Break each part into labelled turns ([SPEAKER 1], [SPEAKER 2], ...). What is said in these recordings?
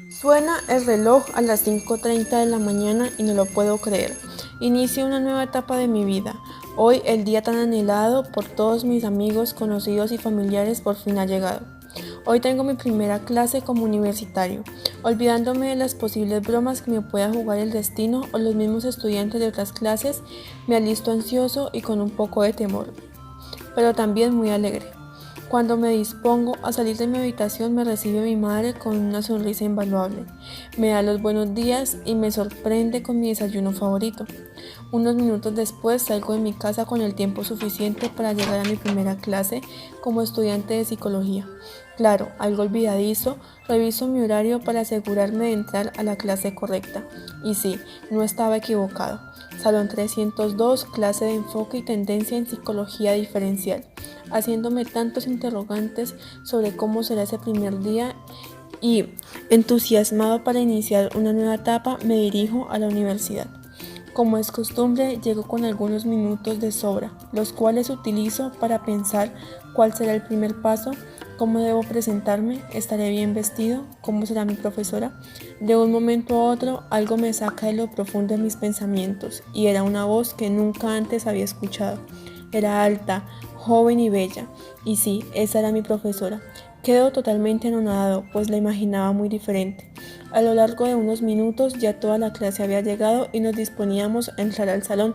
[SPEAKER 1] Suena el reloj a las 5:30 de la mañana y no lo puedo creer. Inicio una nueva etapa de mi vida. Hoy el día tan anhelado por todos mis amigos, conocidos y familiares por fin ha llegado. Hoy tengo mi primera clase como universitario, olvidándome de las posibles bromas que me pueda jugar el destino o los mismos estudiantes de otras clases, me alisto ansioso y con un poco de temor, pero también muy alegre. Cuando me dispongo a salir de mi habitación me recibe mi madre con una sonrisa invaluable. Me da los buenos días y me sorprende con mi desayuno favorito. Unos minutos después salgo de mi casa con el tiempo suficiente para llegar a mi primera clase como estudiante de psicología. Claro, algo olvidadizo, reviso mi horario para asegurarme de entrar a la clase correcta. Y sí, no estaba equivocado. Salón 302, clase de enfoque y tendencia en psicología diferencial, haciéndome tantos interrogantes sobre cómo será ese primer día y, entusiasmado para iniciar una nueva etapa, me dirijo a la universidad. Como es costumbre, llego con algunos minutos de sobra, los cuales utilizo para pensar cuál será el primer paso, cómo debo presentarme, estaré bien vestido, cómo será mi profesora. De un momento a otro, algo me saca de lo profundo de mis pensamientos, y era una voz que nunca antes había escuchado. Era alta, joven y bella, y sí, esa era mi profesora. Quedo totalmente anonadado, pues la imaginaba muy diferente. A lo largo de unos minutos ya toda la clase había llegado y nos disponíamos a entrar al salón.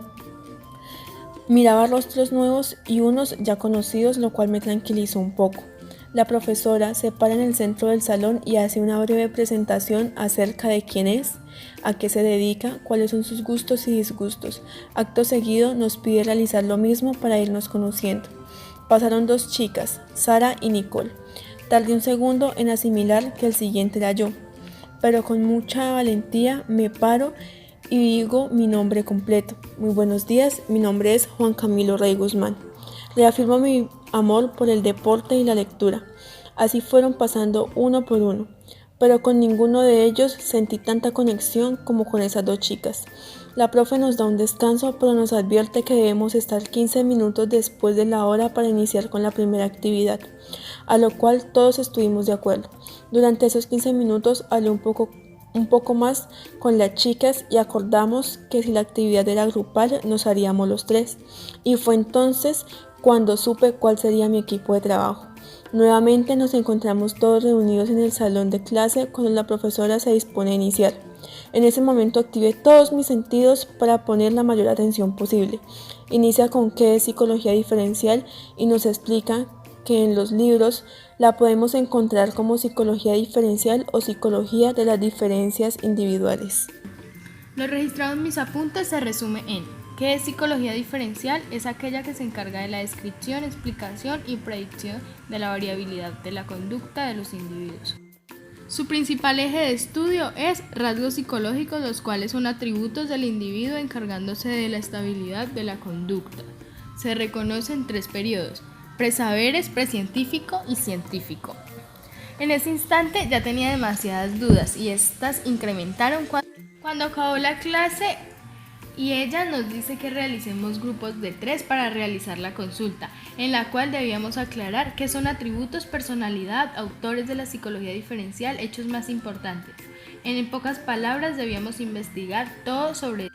[SPEAKER 1] Miraba rostros nuevos y unos ya conocidos, lo cual me tranquilizó un poco. La profesora se para en el centro del salón y hace una breve presentación acerca de quién es, a qué se dedica, cuáles son sus gustos y disgustos. Acto seguido nos pide realizar lo mismo para irnos conociendo. Pasaron dos chicas, Sara y Nicole. Tardé un segundo en asimilar que el siguiente era yo, pero con mucha valentía me paro y digo mi nombre completo. Muy buenos días, mi nombre es Juan Camilo Rey Guzmán. Reafirmo mi amor por el deporte y la lectura. Así fueron pasando uno por uno, pero con ninguno de ellos sentí tanta conexión como con esas dos chicas. La profe nos da un descanso, pero nos advierte que debemos estar 15 minutos después de la hora para iniciar con la primera actividad, a lo cual todos estuvimos de acuerdo. Durante esos 15 minutos hablé un poco más con las chicas y acordamos que si la actividad era grupal nos haríamos los tres, y fue entonces cuando supe cuál sería mi equipo de trabajo. Nuevamente nos encontramos todos reunidos en el salón de clase cuando la profesora se dispone a iniciar. En ese momento activé todos mis sentidos para poner la mayor atención posible. Inicia con qué es psicología diferencial y nos explica que en los libros la podemos encontrar como psicología diferencial o psicología de las diferencias individuales.
[SPEAKER 2] Lo registrado en mis apuntes se resume en: ¿qué es psicología diferencial? Es aquella que se encarga de la descripción, explicación y predicción de la variabilidad de la conducta de los individuos. Su principal eje de estudio es rasgos psicológicos, los cuales son atributos del individuo encargándose de la estabilidad de la conducta. Se reconoce en tres periodos: presaberes, precientífico y científico. En ese instante ya tenía demasiadas dudas y estas incrementaron cuando acabó la clase y ella nos dice que realicemos grupos de 3 para realizar la consulta, en la cual debíamos aclarar qué son atributos, personalidad, autores de la psicología diferencial, hechos más importantes. En pocas palabras debíamos investigar todo sobre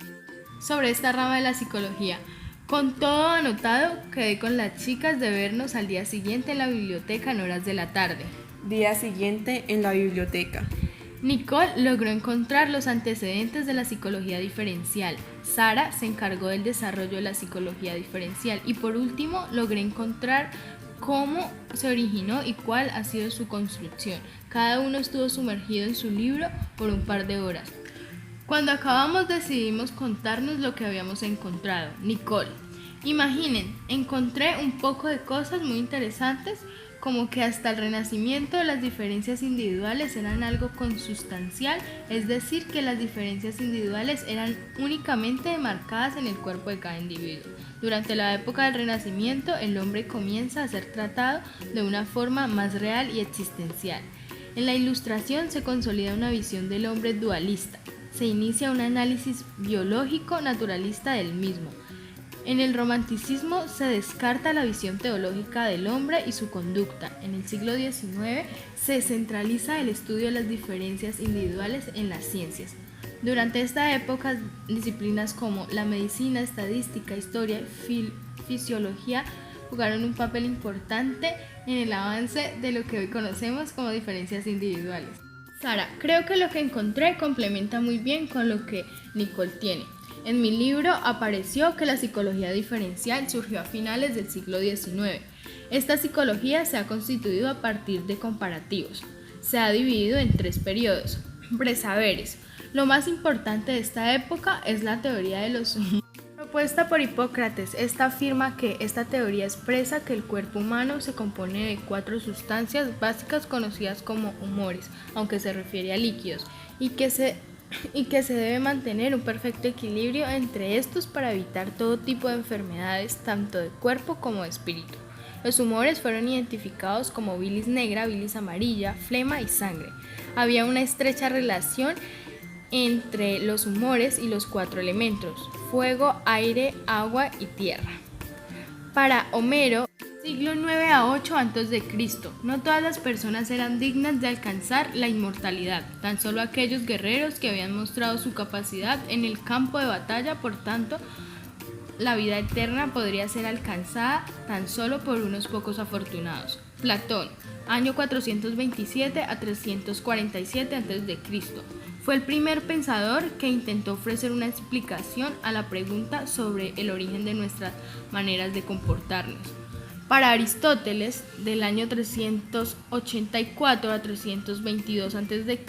[SPEAKER 2] esta rama de la psicología. Con todo anotado, quedé con las chicas de vernos al día siguiente en la biblioteca en horas de la tarde.
[SPEAKER 1] Día siguiente en la biblioteca.
[SPEAKER 2] Nicole logró encontrar los antecedentes de la psicología diferencial. Sara se encargó del desarrollo de la psicología diferencial y por último logré encontrar cómo se originó y cuál ha sido su construcción. Cada uno estuvo sumergido en su libro por un par de horas. Cuando acabamos decidimos contarnos lo que habíamos encontrado. Nicole: imaginen, encontré un poco de cosas muy interesantes, como que hasta el Renacimiento las diferencias individuales eran algo consustancial, es decir, que las diferencias individuales eran únicamente marcadas en el cuerpo de cada individuo. Durante la época del Renacimiento, el hombre comienza a ser tratado de una forma más real y existencial. En la Ilustración se consolida una visión del hombre dualista. Se inicia un análisis biológico naturalista del mismo. En el romanticismo se descarta la visión teológica del hombre y su conducta. En el siglo XIX se centraliza el estudio de las diferencias individuales en las ciencias. Durante esta época, disciplinas como la medicina, estadística, historia y fisiología jugaron un papel importante en el avance de lo que hoy conocemos como diferencias individuales. Sara, creo que lo que encontré complementa muy bien con lo que Nicole tiene. En mi libro apareció que la psicología diferencial surgió a finales del siglo XIX. Esta psicología se ha constituido a partir de comparativos. Se ha dividido en 3 periodos. Presaberes. Lo más importante de esta época es la teoría de los humores. Propuesta por Hipócrates, esta afirma que esta teoría expresa que el cuerpo humano se compone de 4 sustancias básicas conocidas como humores, aunque se refiere a líquidos, y que se debe mantener un perfecto equilibrio entre estos para evitar todo tipo de enfermedades, tanto de cuerpo como de espíritu. Los humores fueron identificados como bilis negra, bilis amarilla, flema y sangre. Había una estrecha relación entre los humores y los 4 elementos: fuego, aire, agua y tierra. Para Homero, siglo 9 a 8 a.C., no todas las personas eran dignas de alcanzar la inmortalidad, tan solo aquellos guerreros que habían mostrado su capacidad en el campo de batalla. Por tanto, la vida eterna podría ser alcanzada tan solo por unos pocos afortunados. Platón, año 427 a 347 a.C., fue el primer pensador que intentó ofrecer una explicación a la pregunta sobre el origen de nuestras maneras de comportarnos. Para Aristóteles, del año 384 a 322 a.C.,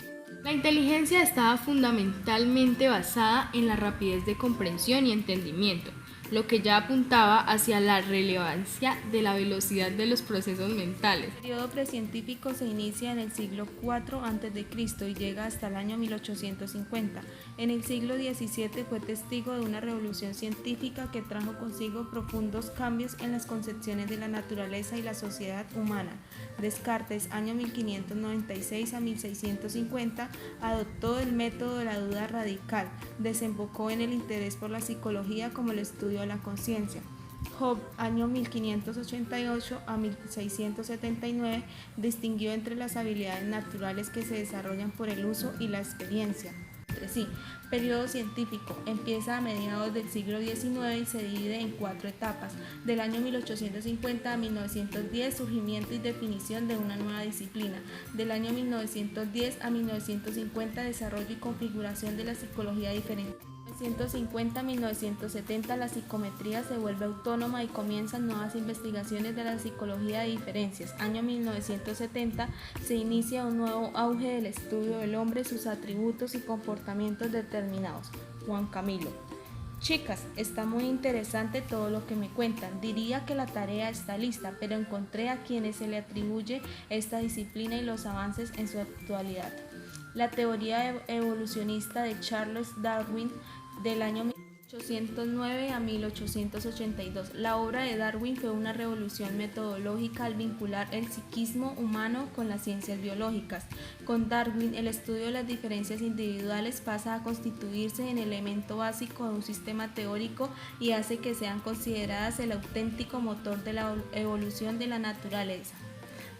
[SPEAKER 2] la inteligencia estaba fundamentalmente basada en la rapidez de comprensión y entendimiento, lo que ya apuntaba hacia la relevancia de la velocidad de los procesos mentales.
[SPEAKER 3] El periodo precientífico se inicia en el siglo IV a.C. y llega hasta el año 1850. En el siglo XVII fue testigo de una revolución científica que trajo consigo profundos cambios en las concepciones de la naturaleza y la sociedad humana. Descartes, año 1596 a 1650, adoptó el método de la duda radical, desembocó en el interés por la psicología como el estudio de la conciencia. Hobbes, año 1588 a 1679, distinguió entre las habilidades naturales que se desarrollan por el uso y la experiencia. Periodo científico. Empieza a mediados del siglo XIX y se divide en 4 etapas. Del año 1850 a 1910, surgimiento y definición de una nueva disciplina. Del año 1910 a 1950, desarrollo y configuración de la psicología diferencial. 1950-1970 la psicometría se vuelve autónoma y comienzan nuevas investigaciones de la psicología de diferencias. Año 1970 se inicia un nuevo auge del estudio del hombre, sus atributos y comportamientos determinados. Juan Camilo. Chicas, está muy interesante todo lo que me cuentan. Diría que la tarea está lista, pero encontré a quienes se le atribuye esta disciplina y los avances en su actualidad. La teoría evolucionista de Charles Darwin, del año 1809 a 1882. La obra de Darwin fue una revolución metodológica al vincular el psiquismo humano con las ciencias biológicas. Con Darwin, el estudio de las diferencias individuales pasa a constituirse en elemento básico de un sistema teórico y hace que sean consideradas el auténtico motor de la evolución de la naturaleza,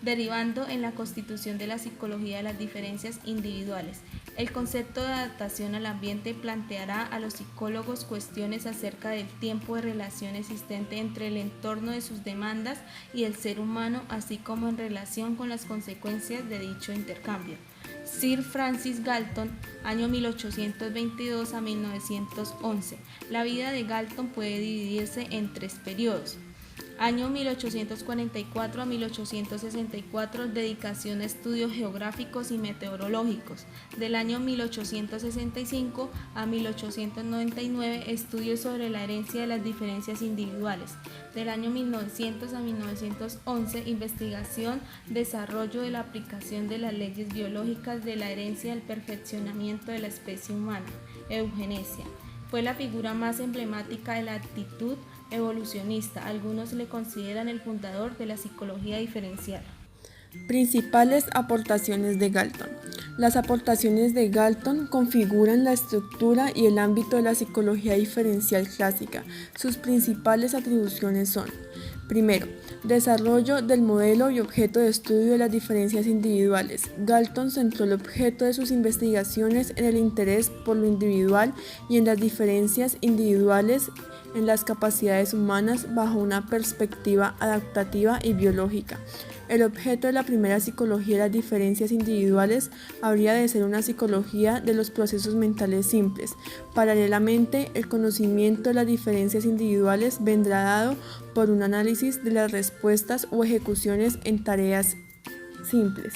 [SPEAKER 3] derivando en la constitución de la psicología de las diferencias individuales. El concepto de adaptación al ambiente planteará a los psicólogos cuestiones acerca del tiempo de relación existente entre el entorno de sus demandas y el ser humano, así como en relación con las consecuencias de dicho intercambio. Sir Francis Galton, año 1822 a 1911. La vida de Galton puede dividirse en 3 periodos. Año 1844 a 1864, dedicación a estudios geográficos y meteorológicos. Del año 1865 a 1899, estudios sobre la herencia de las diferencias individuales. Del año 1900 a 1911, investigación, desarrollo de la aplicación de las leyes biológicas de la herencia y el perfeccionamiento de la especie humana. Eugenesia. Fue la figura más emblemática de la actitud evolucionista. Algunos le consideran el fundador de la psicología diferencial.
[SPEAKER 1] Principales aportaciones de Galton. Las aportaciones de Galton configuran la estructura y el ámbito de la psicología diferencial clásica. Sus principales atribuciones son: primero, desarrollo del modelo y objeto de estudio de las diferencias individuales. Galton centró el objeto de sus investigaciones en el interés por lo individual y en las diferencias individuales en las capacidades humanas bajo una perspectiva adaptativa y biológica. El objeto de la primera psicología de las diferencias individuales habría de ser una psicología de los procesos mentales simples. Paralelamente, el conocimiento de las diferencias individuales vendrá dado por un análisis de las respuestas o ejecuciones en tareas simples.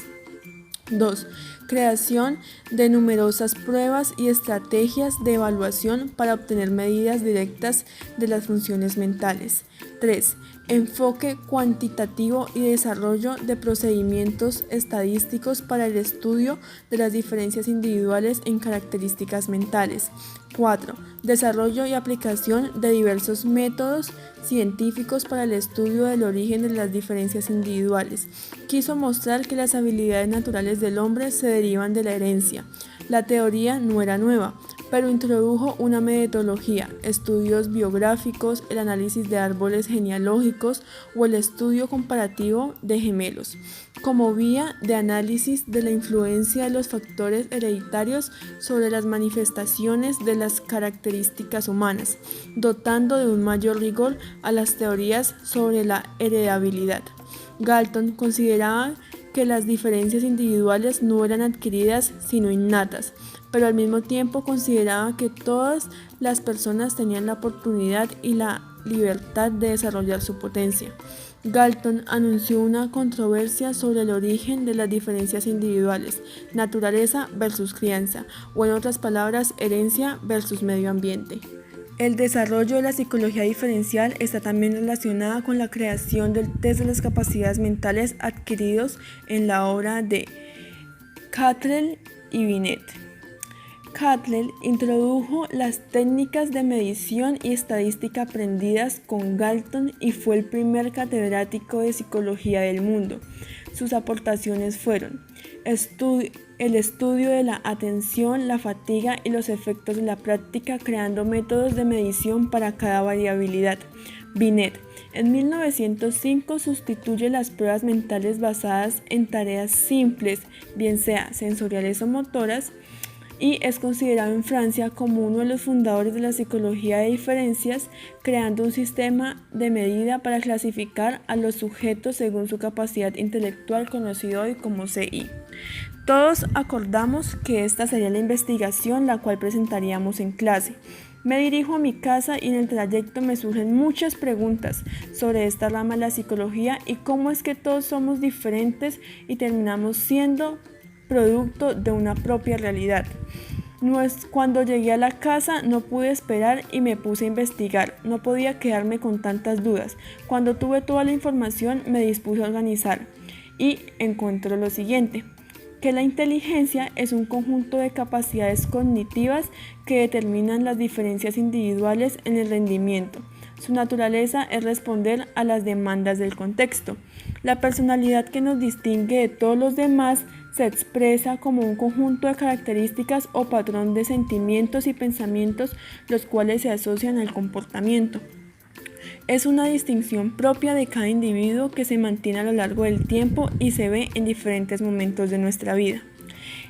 [SPEAKER 1] 2. Creación de numerosas pruebas y estrategias de evaluación para obtener medidas directas de las funciones mentales. 3. Enfoque cuantitativo y desarrollo de procedimientos estadísticos para el estudio de las diferencias individuales en características mentales. 4. Desarrollo y aplicación de diversos métodos científicos para el estudio del origen de las diferencias individuales. Quiso mostrar que las habilidades naturales del hombre se derivan de la herencia. La teoría no era nueva, pero introdujo una metodología, estudios biográficos, el análisis de árboles genealógicos o el estudio comparativo de gemelos, como vía de análisis de la influencia de los factores hereditarios sobre las manifestaciones de las características humanas, dotando de un mayor rigor a las teorías sobre la heredabilidad. Galton consideraba que las diferencias individuales no eran adquiridas sino innatas, pero al mismo tiempo consideraba que todas las personas tenían la oportunidad y la libertad de desarrollar su potencia. Galton anunció una controversia sobre el origen de las diferencias individuales, naturaleza versus crianza, o en otras palabras, herencia versus medio ambiente. El desarrollo de la psicología diferencial está también relacionada con la creación del test de las capacidades mentales adquiridos en la obra de Cattell y Binet. Cattell introdujo las técnicas de medición y estadística aprendidas con Galton y fue el primer catedrático de psicología del mundo. Sus aportaciones fueron: el estudio de la atención, la fatiga y los efectos de la práctica, creando métodos de medición para cada variabilidad. Binet, en 1905, sustituye las pruebas mentales basadas en tareas simples, bien sea sensoriales o motoras, y es considerado en Francia como uno de los fundadores de la psicología de diferencias, creando un sistema de medida para clasificar a los sujetos según su capacidad intelectual, conocido hoy como CI. Todos acordamos que esta sería la investigación la cual presentaríamos en clase. Me dirijo a mi casa y en el trayecto me surgen muchas preguntas sobre esta rama de la psicología y cómo es que todos somos diferentes y terminamos siendo producto de una propia realidad. Cuando llegué a la casa no pude esperar y me puse a investigar. No podía quedarme con tantas dudas. Cuando tuve toda la información me dispuse a organizar y encontré lo siguiente: que la inteligencia es un conjunto de capacidades cognitivas que determinan las diferencias individuales en el rendimiento. Su naturaleza es responder a las demandas del contexto. La personalidad que nos distingue de todos los demás se expresa como un conjunto de características o patrón de sentimientos y pensamientos los cuales se asocian al comportamiento. Es una distinción propia de cada individuo que se mantiene a lo largo del tiempo y se ve en diferentes momentos de nuestra vida.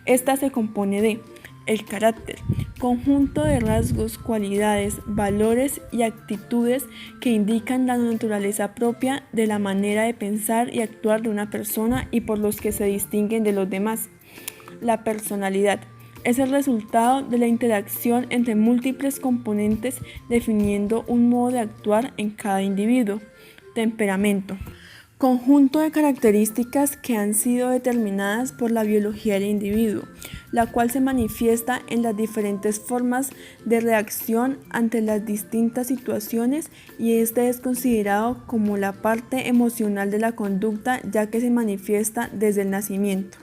[SPEAKER 1] Esta se compone de el carácter, conjunto de rasgos, cualidades, valores y actitudes que indican la naturaleza propia de la manera de pensar y actuar de una persona y por los que se distinguen de los demás. La personalidad es el resultado de la interacción entre múltiples componentes definiendo un modo de actuar en cada individuo. Temperamento, conjunto de características que han sido determinadas por la biología del individuo, la cual se manifiesta en las diferentes formas de reacción ante las distintas situaciones, y este es considerado como la parte emocional de la conducta, ya que se manifiesta desde el nacimiento.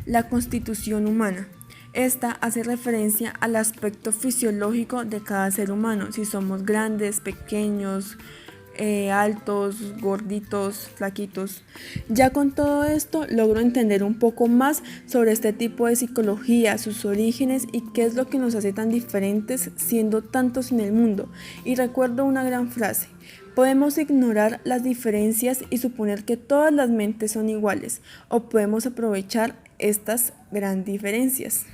[SPEAKER 1] La constitución humana. Esta hace referencia al aspecto fisiológico de cada ser humano, si somos grandes, pequeños, altos, gorditos, flaquitos. Ya con todo esto logro entender un poco más sobre este tipo de psicología, sus orígenes y qué es lo que nos hace tan diferentes siendo tantos en el mundo. Y recuerdo una gran frase: podemos ignorar las diferencias y suponer que todas las mentes son iguales, o podemos aprovechar estas gran diferencias.